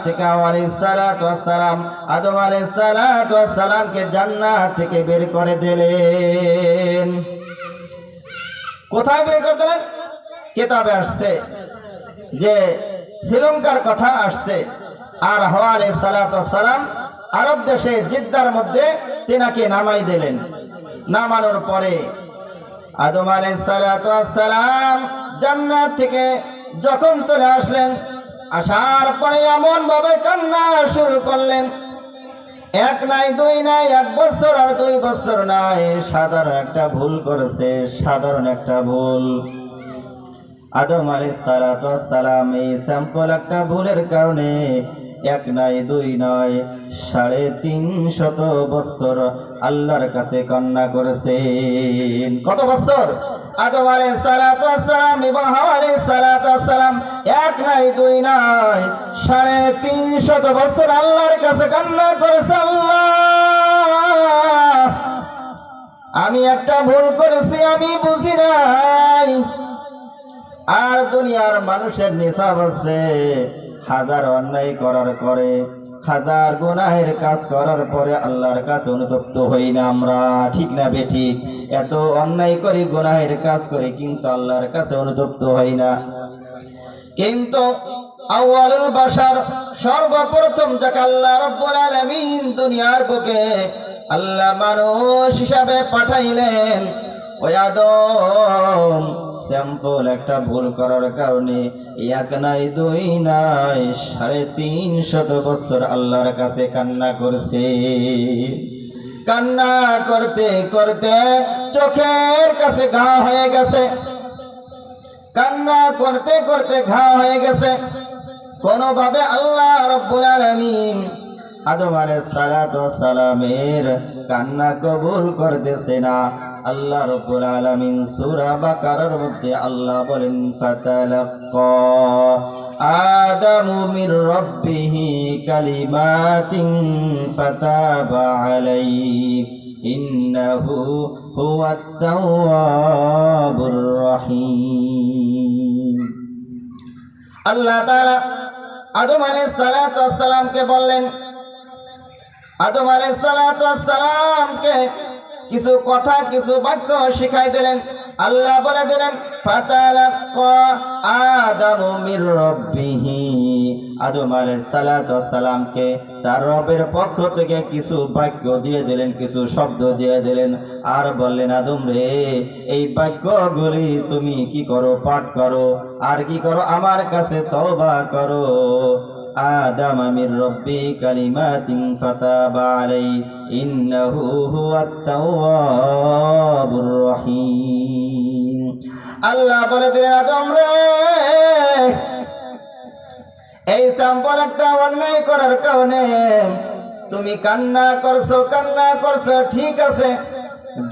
থেকে আদম আলাইহিসসালামকে জান্নাত থেকে বের করে দিলেন। কোথায় বের করে দিলেন? কিতাবে আসছে যে শ্রীলঙ্কার কথা আসছে, আর হাওয়া আলাইহিসসালাম আরব দেশে জিদ্দার মধ্যে তিনাকে নামাই দিলেন। নামানোর পরে আদম আলাইহিসসালাম জান্নাত থেকে যখন চলে আসলেন, আসার পরে এমন ভাবে কান্না শুরু করলেন। এক নাই, দুই নাই, 1 বছর আর 2 বছর নাই, সাধারণ একটা ভুল করেছে, সাধারণ একটা ভুল। আদম আলাইহিসসালাম এই স্যাম্পল একটা ভুলের কারণে 1 নাই, 2 নয়, 350 বছর আল্লাহর কাছে কান্না করেছেন। কত বছর? আদম আলাইহিসসালাম এবং হাওয়া আলাইহিসসালাম 1 নাই, 2 নয়, 350 বছর আল্লাহর কাছে কান্না করেছে। আল্লাহ, আমি একটা ভুল করেছি, আমি বুঝি নাই। আর দুনিয়ার মানুষের নিসাব আছে, 1000 অন্যায় করার পরে, 1000 গুনাহের কাজ করার পরে আল্লাহর কাছে অনুতপ্ত হই না আমরা, ঠিক না বেঠিক? এত অন্যায় করি, গুনাহের কাজ করি, কিন্তু আল্লাহর কাছে অনুতপ্ত হই না। কিন্তু আউয়ালুল বাশার, সর্বপ্রথম যাকে আল্লাহ রাব্বুল আলামিন দুনিয়ার বুকে আল্লাহ মানুষ হিসাবে পাঠাইলেন, ওই আদম স্যাম্পল একটা ভুল করার কারণে 1 নাই, 2 নাই, 350 বছর আল্লাহর কাছে কান্না করছে। কান্না করতে করতে চোখের কাছে ঘা হয়ে গেছে, কান্না করতে করতে ঘা হয়ে গেছে। কোনোভাবে আল্লাহ রাব্বুল আলামিন আদম আলাইহিসসালামের কান্না কবুল করতেছে না। আল্লাহ রাব্বুল আলামিন সূরা বাকারার মধ্যে আল্লাহ বলেন, ফাতালাক্কা আদামু মির রাব্বিহি কালিমাতিন ফাতাবা আলাইহি ইন্নাহু হুয়াত তাওয়াবুর রহিম। আল্লাহ তাআলা আদম আলাইহিসসালামকে বললেন, আদম আলাইহিসসালামকে কিছু কথা, কিছু বাক্য শিখাই দিলেন। আল্লাহ বলে দিলেন, ফাতালাক্কা আদামু মির রাব্বিহি, আদম আলাইহিসসালামকে তার রবের পক্ষ থেকে কিছু বাক্য দিয়ে দিলেন, কিছু শব্দ দিয়ে দিলেন, আর বললেন, আদম রে, এই বাক্যগুলি তুমি কি করো? পাঠ করো, আর কি করো? আমার কাছে তওবা করো। আদম মির রাব্বি কালিমাতিন ফাতাবা আলাইহি ইন্নাহু হুয়াত তাওয়াবুর রহিম। আল্লাহ বলে দিলেন, আদম রে, এই স্যাম্পল একটা অন্যায় করার কারণে তুমি কান্না করছো, ঠিক আছে।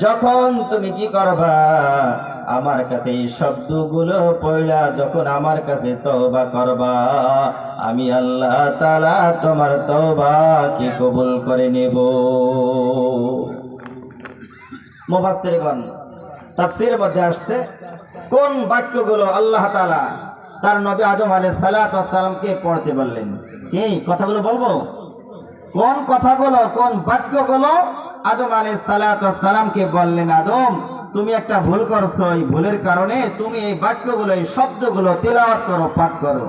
যখন তুমি কি করবা? আমার কাছে এই শব্দগুলো পড়লা, যখন আমার কাছে তওবা করবা, আমি আল্লাহ তাআলা তোমার তওবাকে কবুল করে নেব। মুফাসসিরগণ তাফসীরের মধ্যে আসছে, কোন বাক্যগুলো আল্লাহ তাআলা তার নবী আদম আলাইহিসসালামকে পড়তে বললেন। কি কথাগুলো বলবো? কোন কথাগুলো, কোন বাক্যগুলো আদম আলাইহিসসালামকে বললেন, আদম তুমি একটা ভুল করছো, এই ভুলের কারণে তুমি এই বাক্যগুলো, এই শব্দগুলো তেলাওয়াত করো, পাঠ করো।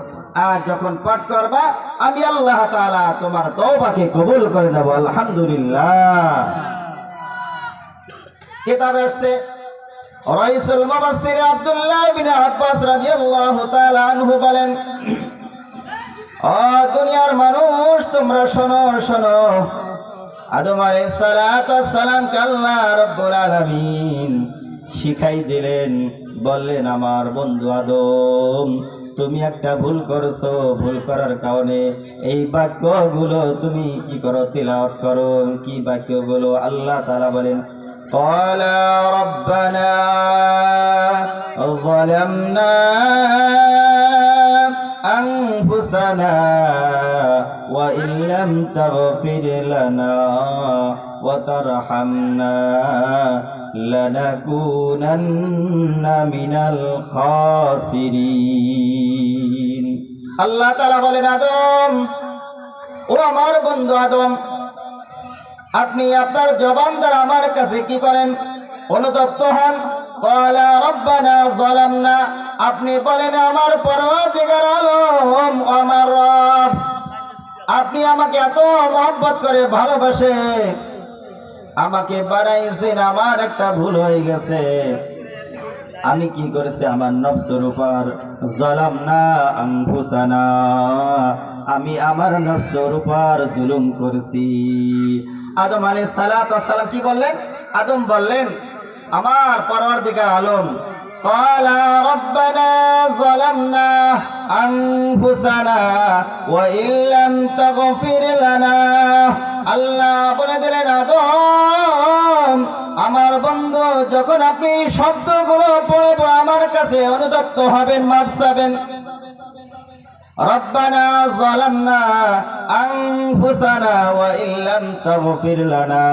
আর যখন পাঠ করবা, আমি আল্লাহ তাআলা তোমার তওবাকে কবুল করে নেব। আলহামদুলিল্লাহ। কিতাবে আসছে, রাইসুল মুফাসসির আব্দুল্লাহ ইবনে আব্বাস রাদিয়াল্লাহু তাআলা আনহু বলেন, ও দুনিয়ার মানুষ, তোমরা শোনো শোনো, আদম আলাইহিসসালামকে আল্লাহ রাব্বুল আলামিন শিখাই দিলেন, বললেন, আমার বন্ধু আদম, তুমি একটা ভুল করছো, ভুল করার কারণে এই বাক্যগুলো তুমি কি করো? তিলাওয়াত করো। কি বাক্যগুলো? আল্লাহ তাআলা বলেন, ক্বালা রাব্বানা যালামনা أنفسنا وإن لم تغفر لنا وترحمنا لنكونن من الخاسرين। আল্লাহ তাআলা বলেন, আদম, ও আমার বন্ধু আদম, আপনি আপনার জবান দ্বারা আমার কাছে কি করেন? অনুতপ্ত হন। ক্বালা রব্বানা যালামনা, আপনি বলেন, আমার পরওয়ারদিগার আলম, আমার রব, আপনি আমাকে এত মহব্বত করে ভালোবাসে আমাকে বানাইছেন, আমার একটা ভুল হয়ে গেছে। আমি কি করেছি? আমার নফসের উপর যালামনা আনফুসানা, আমি আমার নফসের উপর জুলুম করেছি। আদম আলাইহিস সালাতু ওয়াস সালাম কি বললেন? আদম বললেন, আমার পরওয়ারদিগার আলম, ক্বালা রব্বানা যালামনা আনফুসানা ওয়া ইল্লাম তাগফির লানা, আল্লাহ বলে দিলেন, আদম, আমার বন্ধু, যখন আপনি শব্দগুলো পড়ে পড়ে আমার কাছে অনুতপ্ত হবেন, মাফ চাবেন, রব্বানা যালামনা আনফুসানা ওয়া ইল্লাম তাগফির লানা,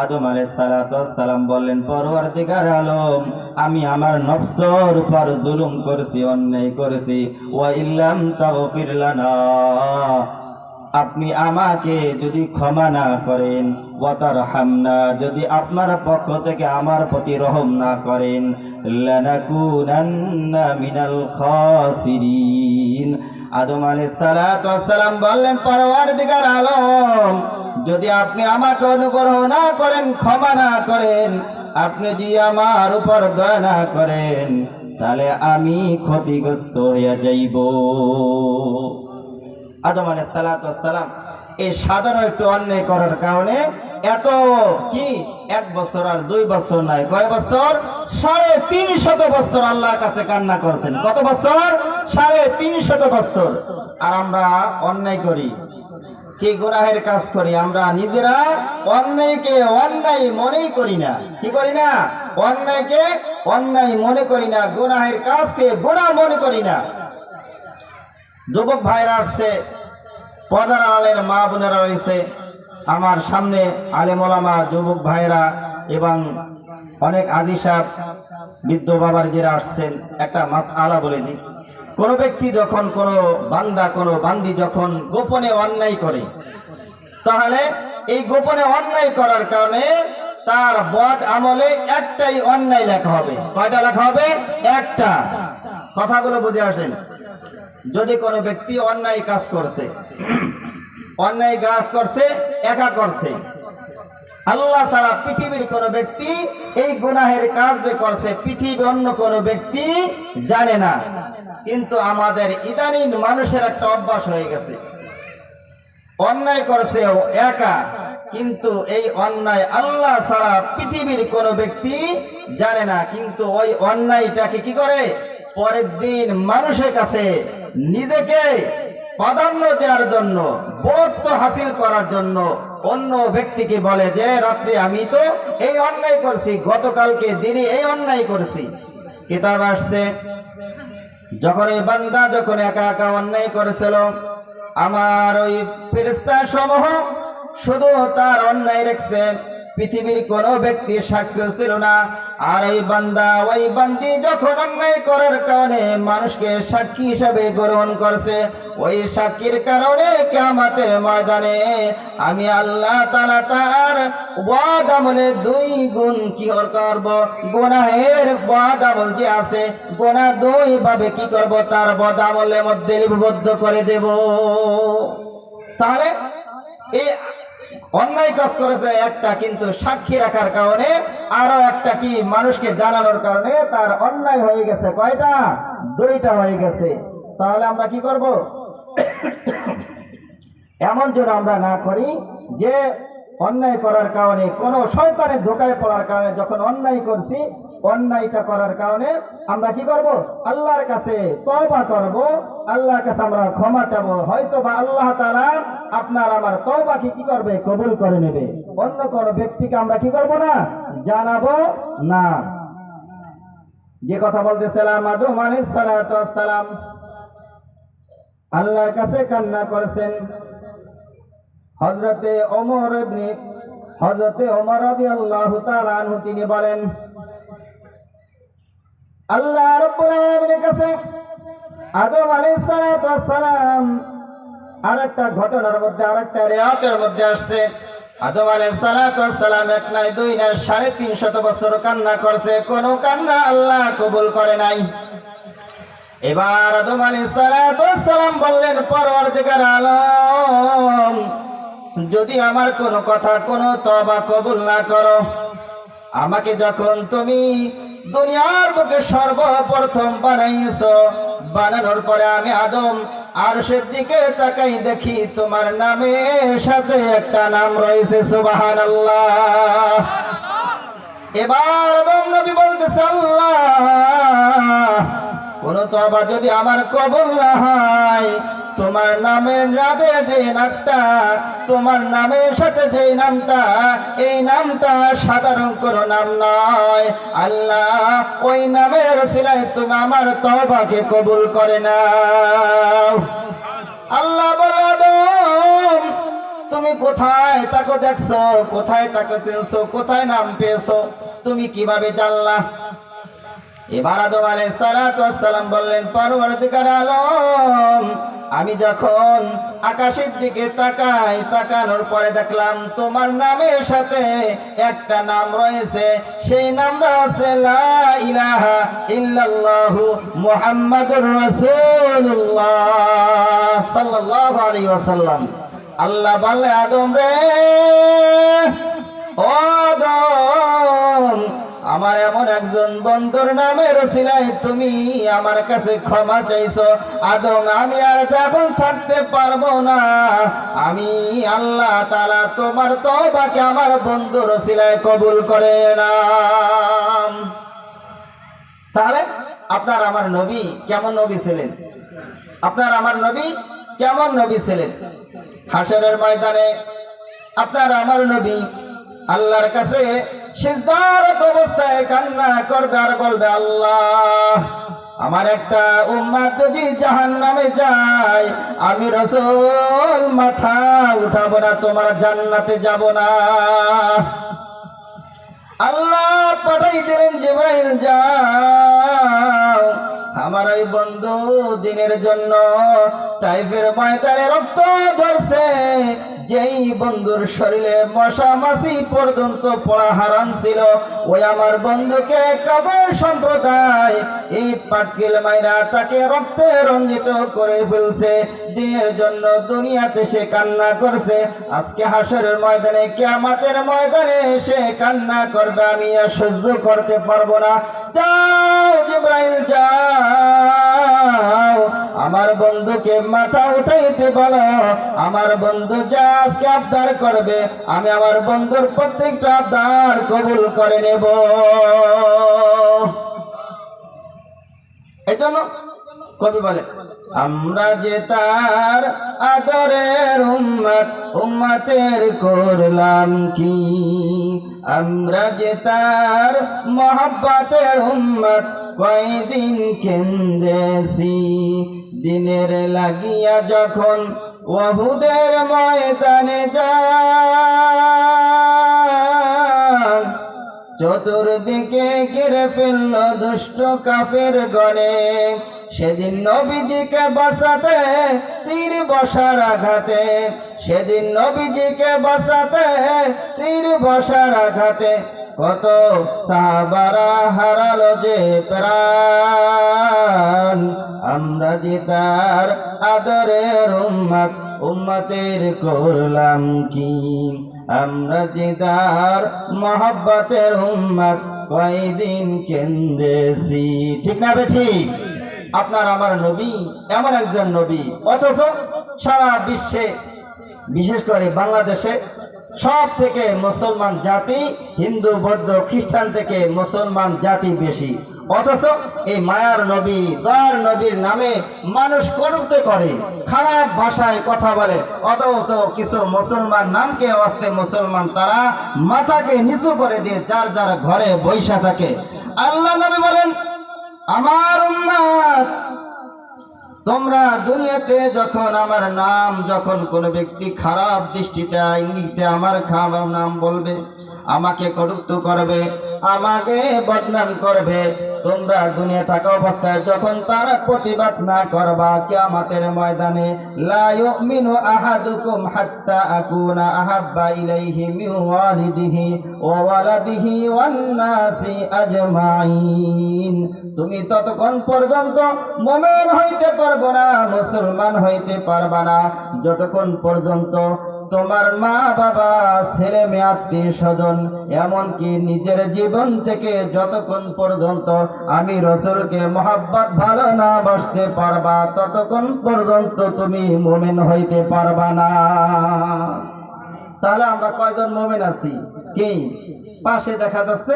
আদম আলাইহিস সালাতু ওয়াস সালাম বললেন, পরওয়ারদিগার আলম, আমি আমার নফসের উপর জুলুম করেছি, অন্যায় করেছি। ওয়া ইল্লাম তাগফির লানা, আপনি আমাকে যদি ক্ষমা না করেন, ওয়া তারহামনা, যদি আপনার পক্ষ থেকে আমার প্রতি রহম না করেন, লানাকুনান্না মিনাল খাসিরিন। আদম আলাইহিস সালাতু ওয়াস সালাম বললেন, পরওয়ারদিগার আলম, যদি আপনি আমাকে অনুগ্রহ না করেন, ক্ষমা না করেন, আপনি যদি আমার উপর দয়া না করেন, তাহলে আমি ক্ষতিগ্রস্ত হয়ে যাইব। আদম আলাইহিস সালাতু ওয়াস সালাম এই সাধারণ একটু অন্যায় করার কারণে এত কি 1 বছর আর 2 বছর নয়, কয় বছর? 350 বছর আল্লাহর কাছে কান্না করেছেন। কত বছর? 350 বছর। আর আমরা অন্যায় করি, কি গুনাহের কাজ করি, আমরা নিজেরা অন্যায়কে অন্যায় মনেই করি না। কি করি না? অন্যায়কে অন্যায় মনে করি না, গুনাহের কাজকে গুনাহ মনে করি না। যুবক ভাইরা আসছে, পর্দার আড়ালের মা বোনেরা রয়েছে, আমার সামনে আলেম ওলামা, যুবক ভাইরা এবং অনেক আজি সাহেব, বৃদ্ধ বাবার যারা আসছেন, একটা মাসআলা বলে দিই। কোনো ব্যক্তি যখন, কোনো বান্দা, কোনো বান্দি যখন গোপনে অন্যায় করে, তাহলে এই গোপনে অন্যায় করার কারণে তার বদ আমলে একটাই অন্যায় লেখা হবে। কয়টা লেখা হবে? একটা। কথাগুলো বুঝে আসেন। যদি কোনো ব্যক্তি অন্যায় কাজ করছে, অন্যায় কাজ করছে, একা করছে, আল্লাহ ছাড়া পৃথিবীর কোন ব্যক্তি এই গুনাহের কাজ যে করছে পৃথিবীর অন্য কোন ব্যক্তি জানে না। কিন্তু আমাদের ইদানিং মানুষের একটা অভ্যাস হয়ে গেছে, অন্যায় করছে একা, কিন্তু এই অন্যায় আল্লাহ ছাড়া পৃথিবীর কোন ব্যক্তি জানে না। কিন্তু ওই অন্যায়টাকে কি করে? পরের দিন মানুষের কাছে নিজেকে প্রাধান্য দেওয়ার জন্য, বড়ত্ব হাসিল করার জন্য অন্য ব্যক্তিকে বলে যে রাত্রে আমি তো এই অন্যায় করছি, গতকালকে দিনে এই অন্যায় করছি। কিতাব আসছে, যখন এই বান্দা যখন একা একা অন্যায় করেছিল, আমার ওই ফেরেশতা সমূহ শুধু তার অন্যায় রেখেছে, পৃথিবীর কোন ব্যক্তি সাক্ষ্য ছিল না। আর ওই বান্দা, ওই বান্দি যখন অন্যায় করার কারণে মানুষকে সাক্ষী হিসাবে গ্রহণ করছে, ওই সাক্ষীর কারণে কিয়ামতের ময়দানে আমি আল্লাহ তাআলা তার বদ আমলে 2 গুণ কি করব, গুনাহের বদ আমল যে আছে, গুনাহ 2 ভাবে কি করব, তার বদ আমলের মধ্যে লিপিবদ্ধ করে দেব। তাহলে এই অন্যায় কাজ করেছে একটা, কিন্তু সাক্ষী রাখার কারণে আরো একটা কি মানুষকে জানানোর কারণে তার অন্যায় হয়ে গেছে। কয়টা? 2টা হয়ে গেছে। তাহলে আমরা কি করব? এমন যেন আমরা না করি যে অন্যায় করার কারণে, কোন শয়তানের ধোঁকায় পড়ার কারণে যখন অন্যায় করছি, অন্যায়টা করার কারণে আমরা কি করব? আল্লাহর কাছে তওবা করব, আল্লাহর কাছে আমরা ক্ষমা চাবো। হয়তো বা আল্লাহ তাআলা আপনার আমার তওবাকে কি করবে? কবুল করে নেবে। অন্য কোন ব্যক্তিকে আমরা কি করব না? জানাবো না। যে কথা বলতেছিলাম, আদম আলাইহিস সালাতু ওয়াস সালাম আল্লাহর কাছে কান্না করেছেন। হযরতে ওমর রাদিয়াল্লাহু তাআলা আনহু তিনি বলেন, আল্লাহ রাব্বুল আলামিনের কাছে আদম আলাইহিস সালাম আরেকটা ঘটনার মধ্যে আরেকটা রিওয়ায়াতের মধ্যে আসছে আদম আলাইহিস সালাম এক নাই দুই না 350 বছর কান্না করছে, কোনো কান্না আল্লাহ কবুল করে নাই। এবার আদম আলাইহিস সালাম বললেন, পরওয়ারদিগার আলম, যদি আমার কোনো কথা কোনো তওবা কবুল না করো, আমাকে যখন তুমি দুনিয়ার বুকে সর্বপ্রথম বানাইছো, বানানোর পরে আমি আদম আরশের দিকে তাকাই দেখি তোমার নামের সাথে একটা নাম রয়েছে, সুবহানাল্লাহ। এবার আদম নবী বলতেছে, আল্লাহ, কোন তওবা যদি আমার কবুল না হয়, তোমার নামের রাতে যে নামটা, তোমার নামের সাথে যে নামটা, এই নামটা সাধারণ কোনো নাম নয়, আল্লাহ ওই নামের ওসিলায় তুমি আমার তওবাকে কবুল করে নাও। আল্লাহ বলে, আদম, তুমি কোথায় তাকে দেখছো, কোথায় তাকে চিনছো, কোথায় নাম পেয়েছো, তুমি কিভাবে জানলা? এবার আদম আলাইহিস সালাম বললেন, পরওয়ারদিগার আলম, আমি যখন আকাশের দিকে তাকাই, তাকানোর পরে দেখলাম তোমার নামের সাথে একটা নাম রয়েছে, সেই নামটা হচ্ছে লা ইলাহা ইল্লাল্লাহু মুহাম্মাদুর রাসূলুল্লাহ সাল্লাল্লাহু আলাইহি ওয়াসাল্লাম। আল্লাহ বলে, আদম রে, ও আদম, আমার এমন একজন বন্ধুর নামের ওসিলায় তুমি আমার কাছে ক্ষমা চাইছো। আদম, আমি আর এখন থাকতে পারবো না, আমি আল্লাহ তাআলা তোমার তওবাকে আমার বন্ধুর ওসিলায় কবুল করে নাম। তাহলে আপনার আমার নবী কেমন নবী ছিলেন? আপনার আমার নবী কেমন নবী ছিলেন? হাসরের ময়দানে আপনার আমার নবী আল্লাহর কাছে সিজদারত অবস্থায় কান্না করবে আর বলবে, আল্লাহ, আমার একটা উম্মত যদি জাহান্নামে যায়, আমি রাসূল মাথা উঠাবো না, তোমার জান্নাতে যাব না। আল্লাহ পাঠাই দিলেন, জিবরাইল যাও, আমার ওই বন্ধু দিনের জন্য তাইফের ময়দানে রক্ত ঝরছে, যেই বন্ধুর শরীরে মশা মাছি পর্যন্ত পড়া হারাম ছিল, ওই আমার বন্ধুকে কাফের সম্প্রদায় ইট পাটকেল মাইরা তাকে রক্তে রঞ্জিত করে ফেলছে, দিনের জন্য দুনিয়াতে সে কান্না করছে, আজকে হাসরের ময়দানে কিয়ামতের ময়দানে সে কান্না করবে, আমি আর সহ্য করতে পারবো না। যাও জিবরাইল যাও, আমার বন্ধুকে মাথা উঠাইতে বলো, আমার বন্ধু যা আজকে আবদার করবে, আমি আমার বন্ধুর প্রত্যেকটা আবদার কবুল করে নেব। এই জন্য কবি বলে, আমরা যে তার আদরের উম্মত, উম্মতের করলাম কি, আমরা যে তার মহব্বতের উম্মত, কয়দিন কেন্দেছি, দিনের লাগিয়া যখন ওহুদের ময়দানে যান, চতুর্দিকে ঘিরে ফেলল দুষ্ট কাফের গণে, সেদিন নবীজিকে বাঁচাতে তীর বসার আঘাতে, সেদিন নবীজিকে বাঁচাতে তীর বসার আঘাতে, কত সাহাবারা হারালো যে প্রাণ, আমরা যে তার আদরের উম্মত, উম্মতের করলাম কি, আমরা যে তার মহব্বতের উম্মত, কয়দিন কেন্দেছি। ঠিক না বে ঠিক? আপনার আমার নবী এমন একজন নবী, অথচ সারা বিশ্বে, বিশেষ করে বাংলাদেশে সব থেকে মুসলমান জাতি হিন্দু বৌদ্ধ খ্রিস্টান থেকে মুসলমান জাতি বেশি, অথচ এই মায়ার নবী দয়ার নবীর নামে মানুষ কটূক্তি করে, খারাপ ভাষায় কথা বলে, অথচ কিছু মুসলমান নামকে অস্তে মুসলমান তারা মাথাকে নিচু করে দিয়ে যার যার ঘরে বৈশা থাকে। আল্লাহ নবী বলেন, আমার উম্মত, তোমরা দুনিয়াতে যখন আমার নাম, যখন কোন ব্যক্তি খারাপ দৃষ্টিতে ইঙ্গিতে আমার খারাপ নাম বলবে, আমাকে কটূক্তি করবে, আমাকে বদনাম করবে, তোমরা দুনিয়া থাকা অবস্থায় যখন তারা প্রতিবাদ না করবা, কিয়ামতের ময়দানে লা ইউমিনু আহাদুকুম হাত্তা আকুনা আহাব্বা ইলাইহি মিন ওয়ালিদিহি ওয়া ওয়ালাদিহি ওয়ান নাসি আজমাইন। তুমি ততক্ষণ পর্যন্ত মুমিন হইতে পারবে না, মুসলমান হইতে পারবে না, যতক্ষণ পর্যন্ত তোমার মা বাবা, ছেলে মেয়ে, আত্মীয় স্বজন, এমনকি নিজের জীবন থেকে যতক্ষণ পর্যন্ত আমি রাসূলকে মহব্বত ভালো না বাসতে পারবা, ততক্ষণ পর্যন্ত তুমি মুমিন হইতে পারবা না। তাহলে আমরা কয়জন মুমিন আছি? কি পাশে দেখা যাচ্ছে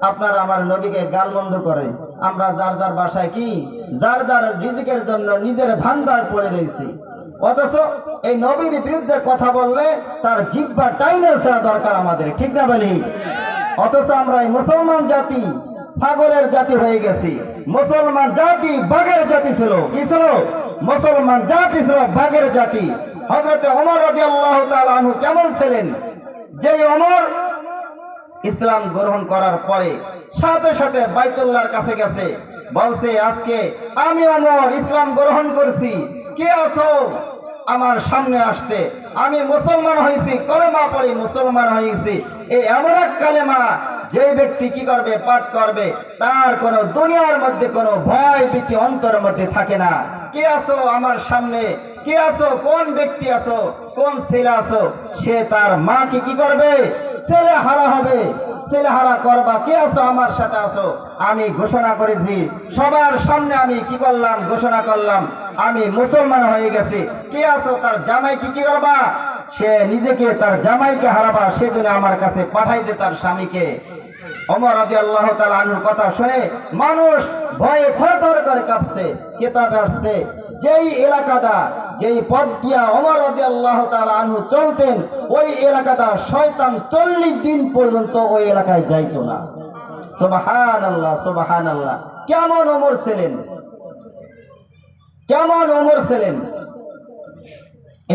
আপনারা আমার নবীকে গালমন্দ করে, আমরা যার যার বাসায় কি যার যার রিজিকের জন্য নিজের ধান্দায় পড়ে রয়েছি, অথচ এই নবীর বিরুদ্ধে কথা বললে তার জিহ্বা টাইনে ছেড়া দরকার আমাদের, ঠিক না বলি? অথচ আমরা এই মুসলমান জাতি ছাগলের জাতি হয়ে গেছি। মুসলমান জাতি বাঘের জাতি ছিল। কি ছিল? মুসলমান জাতি ছিল বাঘের জাতি। হযরতে ওমর রাদিয়াল্লাহু তাআলা আনহু কেমন ছিলেন? যে ওমর ইসলাম গ্রহণ করার পরে সাথে সাথে বাইতুল্লাহর কাছে গেছে, বলছে আজকে আমি ওমর ইসলাম গ্রহণ করছি, কে আছো আমার সামনে আসতে? আমি মুসলমান হয়েছি, কলেমা পড়ে মুসলমান হয়েছি। এই এমন এক কালেমা যে ব্যক্তি কি করবে, পাঠ করবে, তার কোনো দুনিয়ার মধ্যে কোনো ভয় ভীতি অন্তরের মধ্যে থাকে না। কে আছো আমার সামনে? কে আছো? কোন ব্যক্তি আছো? কোন ছেলে আছো? সে তার মাকে কি করবে? ছেলে হারা হবে, ছেলে হারা করবা। কে আছো আমার সাথে? আসো। আমি ঘোষণা করেছি সবার সামনে, আমি কি করলাম? ঘোষণা করলাম আমি মুসলমান হয়ে গেছি। কে আছো? তার জামাইকে কি করবা? সে নিজেকে তার জামাইকে হারাবা, সেজন্য আমার কাছে পাঠাই দে তার স্বামীকে। ওমর রাদিয়াল্লাহু তাআলা আনহুর কথা শুনে মানুষ ভয়ে থরথর করে কাঁপছে। কিতাবে আসছে যেই এলাকাটা, যেই পথ দিয়া ওমর রাদিয়াল্লাহু তাআলা আনহু চলতেন, ওই এলাকাটা শয়তান 40 দিন পর্যন্ত ওই এলাকায় যাইতো না। সুবহানাল্লাহ, সুবহানাল্লাহ। কেমন ওমর ছিলেন, কেমন ওমর ছিলেন!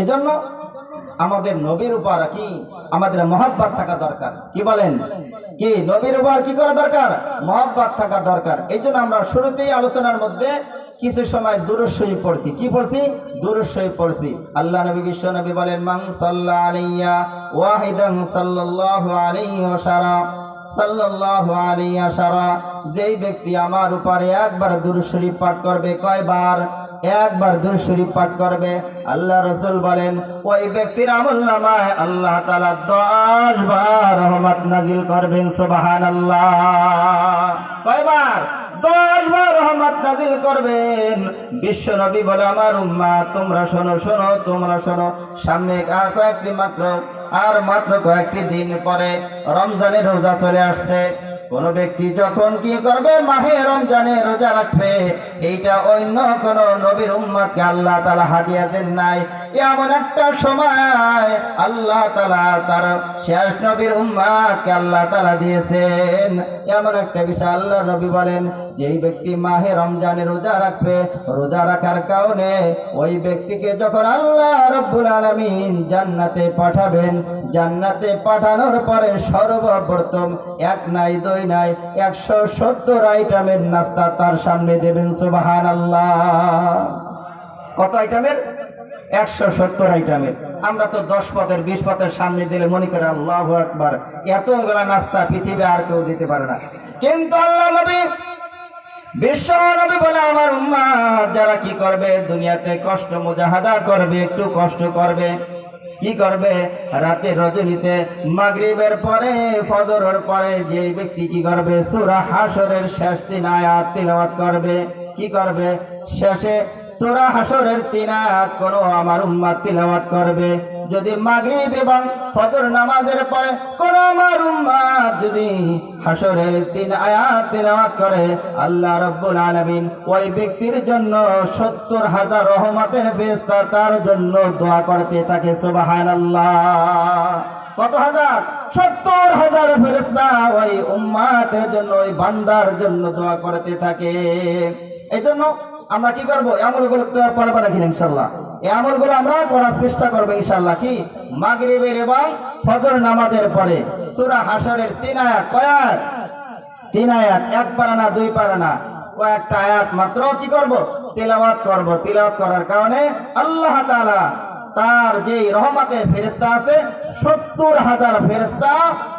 এজন্য আমাদের নবীর উপর কি আমাদের মহব্বত থাকা দরকার। কি বলেন? কি নবীর উপর কি করা দরকার? মহব্বত থাকা দরকার। এই জন্য আমরা শুরুতেই আলোচনার মধ্যে কিছু সময় দুরূদ শরীফ পড়ছি। কি পড়ছি? দুরূদ শরীফ পড়ছি। আল্লাহ নবী, বিশ্ব নবী বলেন, মান সাল্লা আলাইয়া ওয়াহিদান সাল্লাল্লাহু আলাইহি ওয়াসাল্লাম সাল্লাল্লাহু আলাইহি ওয়াসাল্লাম, যেই ব্যক্তি আমার উপরে একবার দুরূদ শরীফ পাঠ করবে। কয়বার? একবার দুরূদ শরীফ পাঠ করবে। আল্লাহ রাসূল বলেন ওই ব্যক্তির আমলনামায় আল্লাহ তাআলা 10 বার রহমত নাযিল করবেন। সুবহানাল্লাহ। কয়বার? 10 বার রহমত নাযিল করবেন। বিশ্ব নবী বলে, আমার উম্মাত তোমরা শোনো, শোনো, তোমরা শোনো, সামনে আর মাত্র কয়েকটি দিন পরে রমজানের রোজা চলে আসছে। কোন ব্যক্তি যখন কি করবে, মাহে রমজানে রোজা রাখবে, এইটা অন্য কোন নবীর উম্মতকে আল্লাহ তাআলা হাদিয়া দেন নাই। এমন একটা সময় আল্লাহ তাআলা তার শেষ নবীর উম্মতকে আল্লাহ তাআলা দিয়েছেন। এমন একটা বিষয় আল্লাহ নবী বলেন, যেই ব্যক্তি মাহে রমজানে রোজা রাখবে, রোজা রাখার কারণে ওই ব্যক্তিকে যখন আল্লাহ রাব্বুল আলামিন জান্নাতে পাঠাবেন, জান্নাতে পাঠানোর পরে সর্বপ্রথম এক নাই দুই নাই 170 আইটেমের নাস্তা তার সামনে দেবেন। সুবহানাল্লাহ। কত আইটেমের? 170 আইটেমের। আমরা তো 10 পদের 20 পদের সামনে দিলে মনে করে আল্লাহু আকবার, এতগুলা নাস্তা পৃথিবীতে আর কেউ দিতে পারে না। কিন্তু আল্লাহ নবী, বিশ্ব নবী বলে, আমার উম্মত যারা কি করবে, দুনিয়াতে কষ্ট মুজাহাদা করবে, একটু কষ্ট করবে, কি করবে? রাতে রজনীতে মাগরিবের পরে, ফজরের পরে যে ব্যক্তি কি করবে, সূরা হাশরের শেষ 3 আয়াত তিলাওয়াত করবে। কি করবে? শেষে সূরা হাশরের 3 আয়াত কোন আমার উম্মত তিলাওয়াত করবে। যদি মাগরিব এবং ফজর নামাজের পরে কোন আমার উম্মত যদি হাশরের 3 আয়াত তিলাওয়াত করে, আল্লাহ রাব্বুল আলামিন ওই ব্যক্তির জন্য 70,000 রহমতের ফেরেশতা তার জন্য দোয়া করতে থাকে। সুবহানাল্লাহ। কত হাজার? 70,000 ফেরেশতা ওই উম্মতের জন্য, ওই বান্দার জন্য দোয়া করতে থাকে। এই জন্য আমরা কি করবো? আমলগুলো পড়বো নাকি ইনশাআল্লাহ? এই আমলগুলো আমরা করার চেষ্টা করবো ইনশাআল্লাহ। কি? মাগরিবের এবং ফজর নামাজের পরে সূরা হাশরের 3 আয়াত। কয় আয়াত? 3 আয়াত, 1 পারা না 2 পারা না, কয়েকটা আয়াত মাত্র কি করব? তেলাওয়াত করব। তেলাওয়াত করার কারণে আল্লাহ তাআলা তার যে রহমতে ফেরেশতা আছে 70,000 ফেরেশতা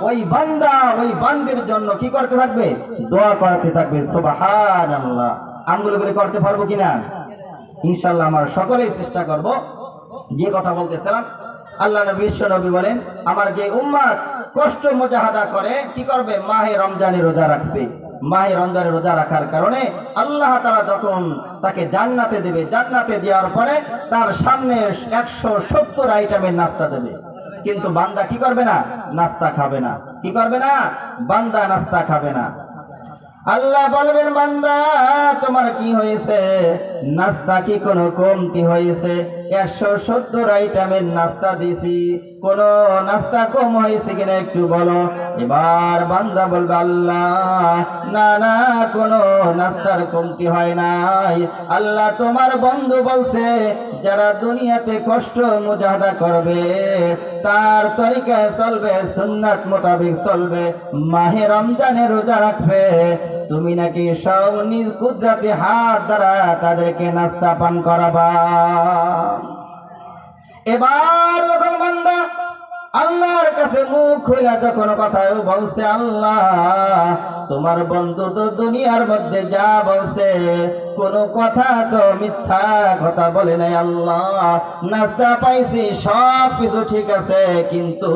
ওই বান্দা ওই বান্দির জন্য কি করতে থাকবে? দোয়া করতে থাকবে। সুবহানাল্লাহ। আমগুলোগুলি করতে পারবো কিনা? ইনশাআল্লাহ আমরা সকলেই চেষ্টা করব। যে কথা বলতেছিলাম, আল্লাহ নবী বিশ্ব নবী বলেন, আমার যে উম্মত কষ্ট মুজাহাদা করে কি করবে? মাহে রমজানে রোজা রাখবে। মাহে রমজানে রোজা রাখার কারণে আল্লাহ তাআলা যখন তাকে জান্নাতে দেবে, জান্নাতে দেওয়ার পরে তার সামনে 170 আইটেমের নাস্তা দেবে। কিন্তু বান্দা কি করবে না? নাস্তা খাবে না। কি করবে না? বান্দা নাস্তা খাবে না। আল্লাহ বলবেন, বান্দা তোমার কি হয়েছে? নাস্তা কি কোনো কমতি হয়েছে? 170 আইটেমের নাস্তা দিছি, কোন নাস্তা কম হয়েছে কিনা একটু বলো। এবার বান্দা বলবে, আল্লাহ না না, কোনো নাস্তার কমতি হয় নাই। আল্লাহ তোমার বন্ধু বলছে যারা দুনিয়াতে কষ্ট মুজাহাদা করবে, তার তরিকায় চলবে, সুন্নাত মোতাবেক চলবে, মাহে রমজানে রোজা রাখবে, তুমি নাকি সব নিজ কুদরতি হাত দ্বারা তাদেরকে নাস্তা পান করাবা। এবার যখন বান্দা আল্লাহর কাছে মুখ খুলে যখন কথা বলছে, আল্লাহ তোমার বন্ধু তো দুনিয়ার মধ্যে যা বলছে কোন কথা তো মিথ্যা কথা বলে নাই। আল্লাহ নাস্তা পাইছি, সব কিছু ঠিক আছে, কিন্তু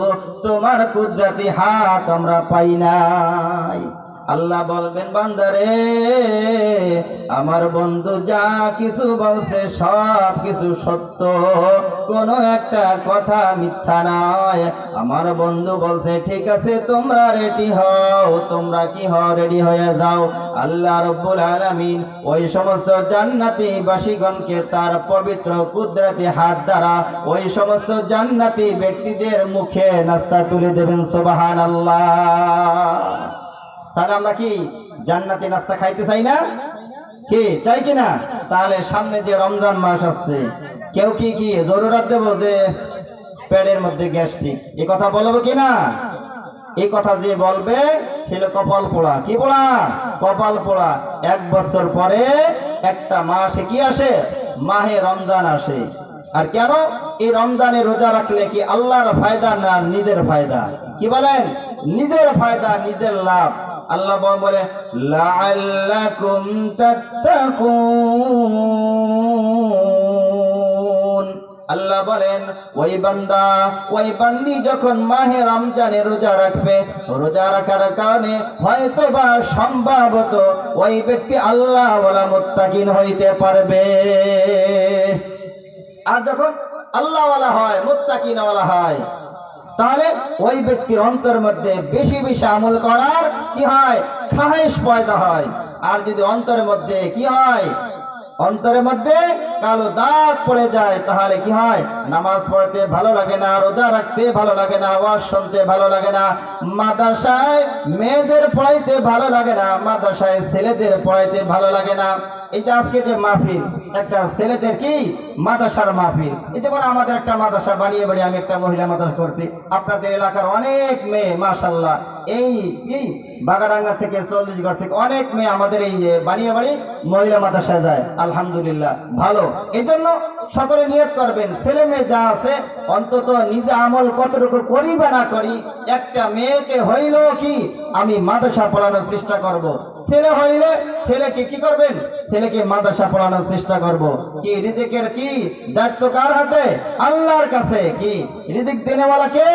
তোমার কুদরতি হাত আমরা পাই নাই। আল্লাহ বলবেন, বান্দারে আমার বন্ধু যা কিছু বলছে সব কিছু সত্য, কোনো একটা কথা মিথ্যা নয়। আমার বন্ধু বলছে ঠিক আছে, তোমরা রেডি হও। তোমরা কি হও? রেডি হয়ে যাও। আল্লাহ রাব্বুল আলামিন ওই সমস্ত জান্নাতি বাসীগণকে তার পবিত্র কুদরতি হাত দ্বারা ওই সমস্ত জান্নাতি ব্যক্তিদের মুখে নাস্তা তুলে দেবেন। সুবহানাল্লাহ। তাহলে আমরা কি জান্নাতি নাস্তা খাইতে চাই না? কি চাই কিনা? তাহলে সামনে যে রমজান মাস আসছে, কেউ কি কি জরুরত দেবো যে পেটের মধ্যে গ্যাস্ট্রিক, এ কথা বলবো কিনা? এই কথা যে বলবে সে কপাল পোড়া। কি পোড়া? কপাল পোড়া। 1 বছর পরে একটা মাসে কি আসে? মাহে রমজান আসে। আর কেন? এই রমজানে রোজা রাখলে কি আল্লাহর ফায়দা না নিজের ফায়দা? কি বলেন? নিজের ফায়দা, নিজের লাভ। আল্লাহ বলে লাআল্লাকুম তাত্তাকুন। আল্লাহ বলেন ওই বান্দা ওই বান্দি যখন মাহে রমজানে রোজা রাখবে, রোজা রাখার কারণে হয়তোবা সম্ভবত ওই ব্যক্তি আল্লাহ ওয়ালা মুত্তাকিন হইতে পারবে। আর যখন আল্লাহ ওয়ালা হয়, মুত্তাকিন ওয়ালা হয়, তাহলে ওই ব্যক্তির অন্তরের মধ্যে বেশি বেশি আমল করার কি হয়? খাহেশ পয়দা হয়। আর যদি অন্তরের মধ্যে কি হয়? অন্তরের মধ্যে কালো দাগ পড়ে যায়, তাহলে কি হয়? নামাজ পড়তে ভালো লাগে না, রোজা রাখতে ভালো লাগে না, ওয়াজ শুনতে ভালো লাগে না, মাদ্রাসায় মেয়েদের পড়াইতে ভালো লাগে না, মাদ্রাসায় ছেলেদের পড়াইতে ভালো লাগে না। এই যে আজকে যে মাহফিল, একটা ছেলেদের কি মাদ্রাসার মাহফিল, এই যেমন আমাদের একটা মাদ্রাসা বানিয়ে বাড়ি, আমি একটা মহিলা মাদ্রাসা করছি। আপনাদের এলাকার অনেক মেয়ে মাশাআল্লাহ, এই বাগাডাঙ্গা থেকে 40 ঘর থেকে অনেক মেয়ে আমাদের এই যে বানিয়ে বাড়ি মহিলা মাদ্রাসায় যায়। আলহামদুলিল্লাহ, ভালো। এই জন্য সকলে নিয়ত করবেন, ছেলে মেয়ে যা আছে অন্তত নিজে আমল কতটুকু করি বা না করি, একটা মেয়েকে হইল কি আমি মাদ্রাসা পড়ানোর চেষ্টা করব। ছেলে হইলে ছেলেকে কি করবেন? ছেলেকে মাদ্রাসা পড়ানোর চেষ্টা করব। কি রিজিকের কি দায়িত্ব কার হাতে? আল্লাহর কাছে। কি রিজিক দেনেওয়ালা কে?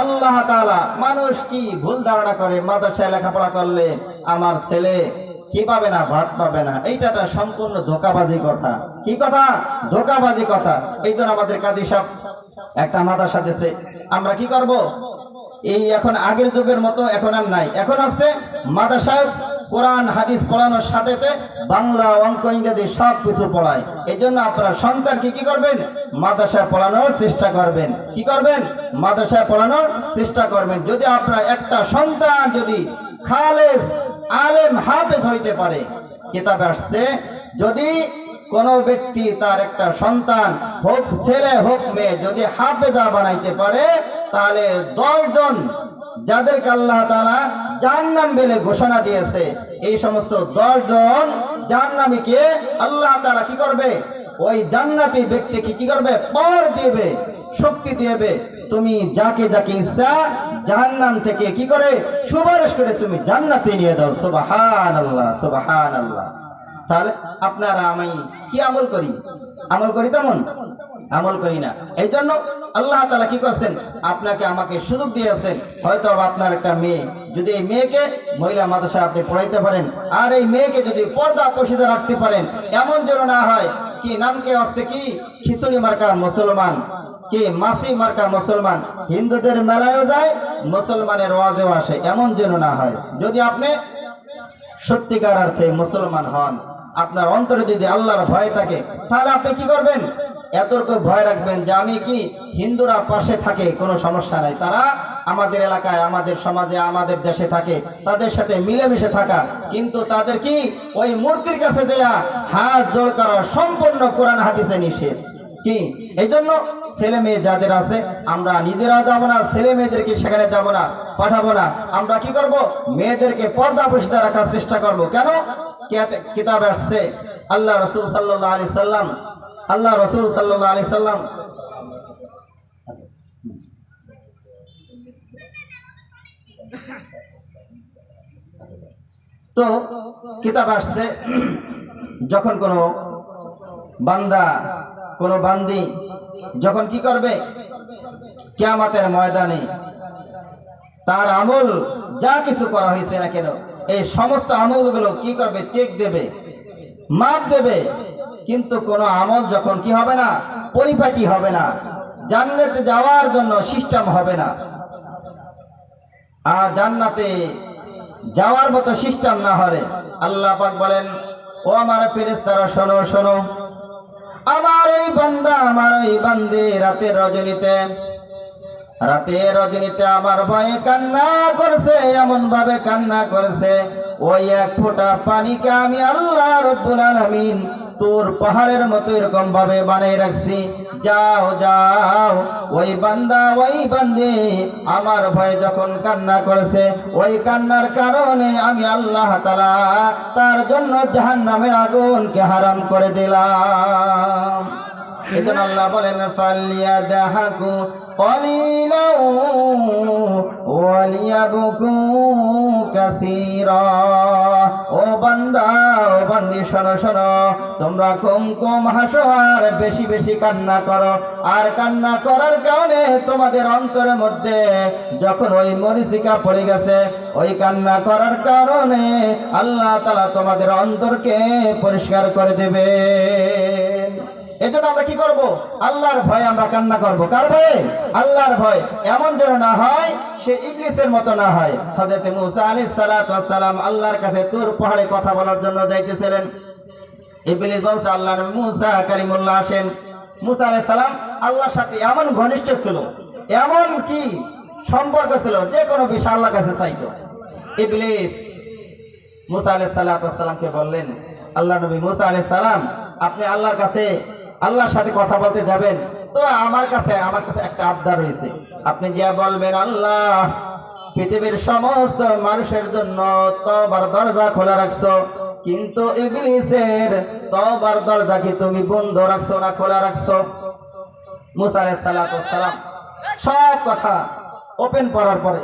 আল্লাহ তাআলা। মানুষ কি ভুল ধারণা করে মাদ্রাসায় লেখাপড়া করলে আমার ছেলে কি পাবে না? ভাত পাবে না। এইটা সম্পূর্ণ ধোঁকাবাজি কথা। কি কথা? ধোঁকাবাজি কথা। এই জন্য আমাদের কাজী সাহেব একটা মাদ্রাসা দিয়েছে। আমরা কি করব? এই এখন আগের যুগের মতো এখন আর নাই। এখন আছে মাদ্রাসায় কোরআন হাদিস পড়ানোর সাথে বাংলা, অঙ্ক, ইংরেজি সব কিছু পড়ায়। এই জন্য আপনারা সন্তানকে কি করবেন? মাদ্রাসায় পড়ানোর চেষ্টা করবেন। কি করবেন? মাদ্রাসায় পড়ানোর চেষ্টা করবেন। যদি আপনার একটা সন্তান যদি খালেস আলেম হাফেজ হইতে পারে, কিতাবে আসছে যদি কোন ব্যক্তি তার একটা সন্তান হোক ছেলে হোক মেয়ে যদি হাফেজা বানাইতে পারে, তাহলে যাদেরকে আল্লাহ তাআলা জাহান্নাম বলে ঘোষণা দিয়েছে, এই সমস্ত 10 জন জাহান্নামীকে আল্লাহ তাআলা কি করবে? ওই জান্নাতি ব্যক্তিকে কি করবে? পাওয়ার দিবে, শক্তি দিবে। তুমি যাকে যাকে ইচ্ছা জাহান্নাম থেকে কি করে সুপারিশ করে তুমি জান্নাতে নিয়ে দাও। সুবহানাল্লাহ, সুবহানাল্লাহ। তাহলে আপনারা আমি কি আমল করি? আমল করি তেমন আমল করি না। এই জন্য আল্লাহ তাআলা কি করছেন? আপনাকে আমাকে সুযোগ দিয়েছেন। হয়তো আপনার একটা মেয়ে, যদি এই মেয়েকে মহিলা মাদ্রাসা আপনি পড়াইতে পারেন, আর এই মেয়েকে যদি পর্দা পোশিদা রাখতে পারেন, এমন যেন না হয় কি নামকে আসতে কি খিচুড়ি মার্কা মুসলমান, কি মাসি মার্কা মুসলমান, হিন্দুদের মেলায়ও যায়, মুসলমানের ওয়াজেও আসে, এমন যেন না হয়। যদি আপনি সত্যিকার অর্থে মুসলমান হন, আপনার অন্তরে যদি আল্লাহর ভয় থাকে, তাহলে আপনি কি করবেন? এতটুকু ভয় রাখবেন যে আমি কি হিন্দুরা পাশে থাকে কোনো সমস্যা নাই, তারা আমাদের এলাকায়, আমাদের সমাজে, আমাদের দেশে থাকে, তাদের সাথে মিলেমিশে থাকা, কিন্তু তাদের কি ওই মূর্তির কাছে দেয়া হাত জোড় করা সম্পূর্ণ কোরআন হাদিসে নিষেধ। কি এই জন্য ছেলে মেয়ে যাদের আছে, আমরা নিজেরাও যাব না, ছেলে মেয়েদেরকে সেখানে যাব না, পাঠাবো না। আমরা কি করব? মেয়েদেরকে পর্দা পর্দা রাখার চেষ্টা করব। কেন? কিতাবে আসছে আল্লাহ রাসূল সাল্লাল্লাহু আলাইহি সাল্লাম, আল্লাহ রাসূল সাল্লাল্লাহু আলাইহি সাল্লাম তো কিতাবে আসছে, যখন কোনো বান্দা, কোনো বান্দি যখন কি করবে? কিয়ামতের ময়দানে তার আমল যা কিছু করা হয়েছে না কেন, এই সমস্ত আমলগুলো কি করবে? চেক দেবে, মাপ দেবে। কিন্তু কোনো আমল যখন কি হবে না? পরিপাটি হবে না, জান্নাতে যাওয়ার জন্য সিস্টেম হবে না। আর জান্নাতে যাওয়ার মতো সিস্টেম না হলে আল্লাহ পাক বলেন, ও আমার ফেরেশতারা শোনো শোনো, আমার ওই বান্দা, আমার ওই বান্দি রাতের রজনীতে আমার ভয়ে কান্না করছে, এমন ভাবে কান্না করেছে, ওই এক ফোঁটা পানিকে আমি আল্লাহ রব্বুল আলামিন তোর পাহাড়ের মতো এরকম ভাবে বানিয়ে রাখছি। যাও যাও, ওই বান্দা, ওই বান্দি আমার ভয়ে যখন কান্না করেছে, ওই কান্নার কারণে আমি আল্লাহ তাআলা তার জন্য জাহান্নামের আগুনকে হারাম করে দিলাম। এজন্য আল্লাহ বলেন, ফালিয়াদহাকু قليلا وليبكوا كثيرا। ও বান্দা, ও বান্দি, শোনো শোনো, তোমরা কম কম হাসো আর বেশি বেশি কান্না করো। আর কান্না করার কারণে তোমাদের অন্তরের মধ্যে যখন ওই মরিচিকা পড়ে গেছে, ওই কান্না করার কারণে আল্লাহ তাআলা তোমাদের অন্তরকে পরিষ্কার করে দেবে। এজন্য আমরা কি করব? আল্লাহর ভয়ে আমরা কান্না করব। কার ভয়ে? আল্লাহর ভয়। এমন যেন না হয় সে ইবলিসের মতো না হয়। হযরত মূসা আলাইহিস সালাতু ওয়াস সালাম আল্লাহর কাছে তুর পাহাড়ে কথা বলার জন্য যাইতেছিলেন। ইবলিস বলছে, আল্লাহর নবী মূসা কালিমুল্লাহ আসেন। মূসা আলাইহিস সালাম আল্লাহর সাথে এমন ঘনিষ্ঠ ছিল, এমন কি সম্পর্ক ছিল, যে কোনো বিষয় আল্লাহর কাছে চাইতো। ইবলিস মূসা আলাইহিস সালাতু ওয়াস সালামকে বললেন, আল্লাহর নবী মূসা আলাইহিস সালাম, আপনি আল্লাহর কাছে, আল্লাহর সাথে কথা বলতে যাবেন, তো আমার কাছে একটা আবদার রয়েছে। আপনি যা বলবেন, আল্লাহ পৃথিবীর সমস্ত মানুষের জন্য তওবার দরজা খোলা রাখছো, কিন্তু ইবলিসের তওবার দরজা কি তুমি বন্ধ রাখছো না খোলা রাখছো? মূসা আলাইহিস সালাতু ওয়াস সালাম সব কথা ওপেন করার পরে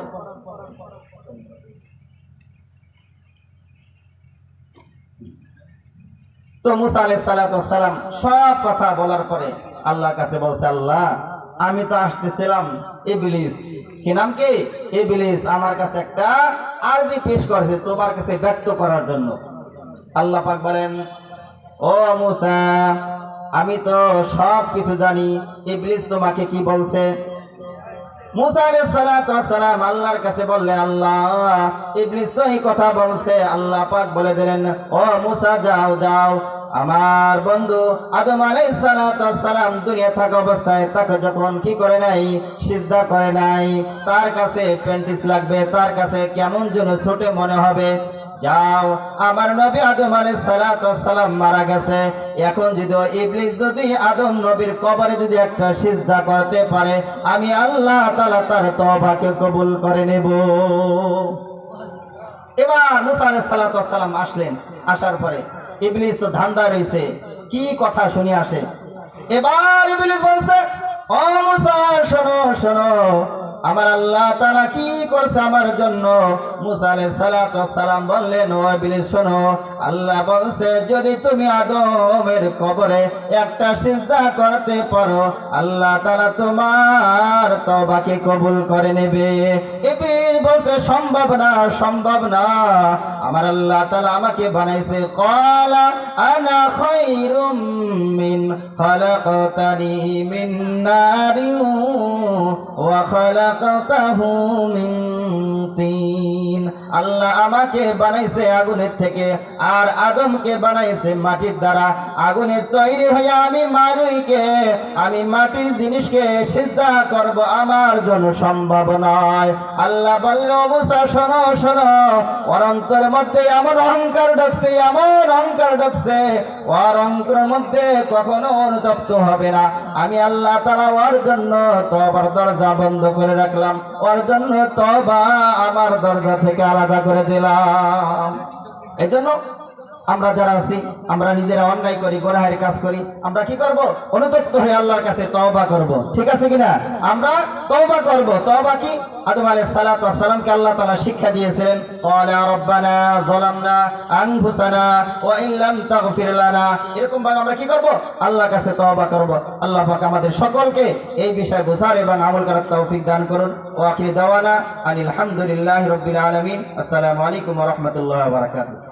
তো মূসা আলাইহিস সালাতু ওয়াস সালাম সব কথা বলার পরে আল্লাহর কাছে বলছে, আল্লাহ আমি তো আসতেছিলাম, ইবলিস, কি নাম কি? ইবলিস আমার কাছে একটা আরজি পেশ করেছে তোমার কাছে ব্যক্ত করার জন্য। আল্লাহ পাক বলেন, ও মূসা, আমি তো সব কিছু জানি, ইবলিস তোমাকে কি বলছে? মূসা আলাইহিস সালাতু ওয়াস সালাম আল্লাহর কাছে বললেন, আল্লাহ ইবলিস তো এই কথা বলছে। আল্লাহ পাক বলে দিলেন, ও মূসা যাও যাও, আমার বন্ধু আদম আলাইহিস সালাতু ওয়াস সালাম দুনিয়া থাকা অবস্থায় তাকে যখন কি করে নাই? সিজদা করে নাই। তার কাছে প্যান্টিস লাগবে, তার কাছে কেমন যেন ছোট মনে হবে। যাও, আমার নবী আদম আলাইহিস সালাম মারা গেছে, এখন যদি ইবলিস যদি আদম নবীর কবরে যদি একটা সিজদা করতে পারে, আমি আল্লাহ তাআলা তার তওবাকে কবুল করে নেব। এবার মুসা আলাইহিস সালাম আসলেন, আসার পরে ইবলিস তো ধান্দা রইছে, কি কথা শুনে আসে। এবার ইবলিস বলছে, ও মুসা শোনো শোনো, আমার আল্লাহ তাআলা কি করছে আমার জন্য। মুসা আলাইহিস সালাম বললেন, ও ইবলিস শোনো, আল্লাহ বলছে যদি তুমি আদমের কবরে একটা সিজদা করতে পারো, আল্লাহ তাআলা তোমার তওবাকে কবুল করে নেবে। ইবলিস বলছে সম্ভব না, সম্ভব না, আমার আল্লাহ তাআলা আমাকে বানাইছে। ক্বালা আনা খায়রুম মিন খালাকতানি মিন নারিন ওয়া খালাকতাহু মিন তিন। আল্লাহ আমাকে বানাইছে আগুনের থেকে, আর আদমকে বানাইছে মাটির দ্বারা। আগুনে তৈরি হয়ে আমি মানুষকে, আমি মাটির জিনিসকে সিজদা করব, আমার জন্য সম্ভব নয়। আল্লাহ বলল, মুসা শোনো শোনো, ওর অন্তরের মধ্যে এমন অহংকার ঢুকছে, এমন অহংকার ঢুকছে, ওর অন্তরের মধ্যে কখনো অনুতপ্ত হবে না। আমি আল্লাহ তাআলা ওর জন্য তওবার দরজা বন্ধ করে রাখলাম, ওর জন্য তওবা আমার দরজা থেকে আলাদা করে দিলাম। এই জন্য আমরা যারা আছি, আমরা নিজেরা অন্যায় করি, গুনাহের কাজ করি, আমরা কি করব? অনুতপ্ত হয়ে আল্লাহর কাছে তওবা করব। ঠিক আছে কিনা? আমরা তওবা করব। তওবা কি? আদম আলাইহিস সালামকে আল্লাহ তাআলা শিক্ষা দিয়েছিলেন, ক্বালা রাব্বানা যালামনা আনফুসানা ওয়া ইন লাম তাগফির লানা। এরকম ভাবে আমরা কি করব? আল্লাহর কাছে তওবা করব। আল্লাহ পাক আমাদের সকলকে এই বিষয় বোঝার এবং আমল করার তৌফিক দান করুন। ওয়া আখিরু দাওয়ানা আনিল হামদুলিল্লাহি রাব্বিল আলামিন। আসসালামু আলাইকুম ওয়া রাহমাতুল্লাহি ওয়া বারাকাতুহু।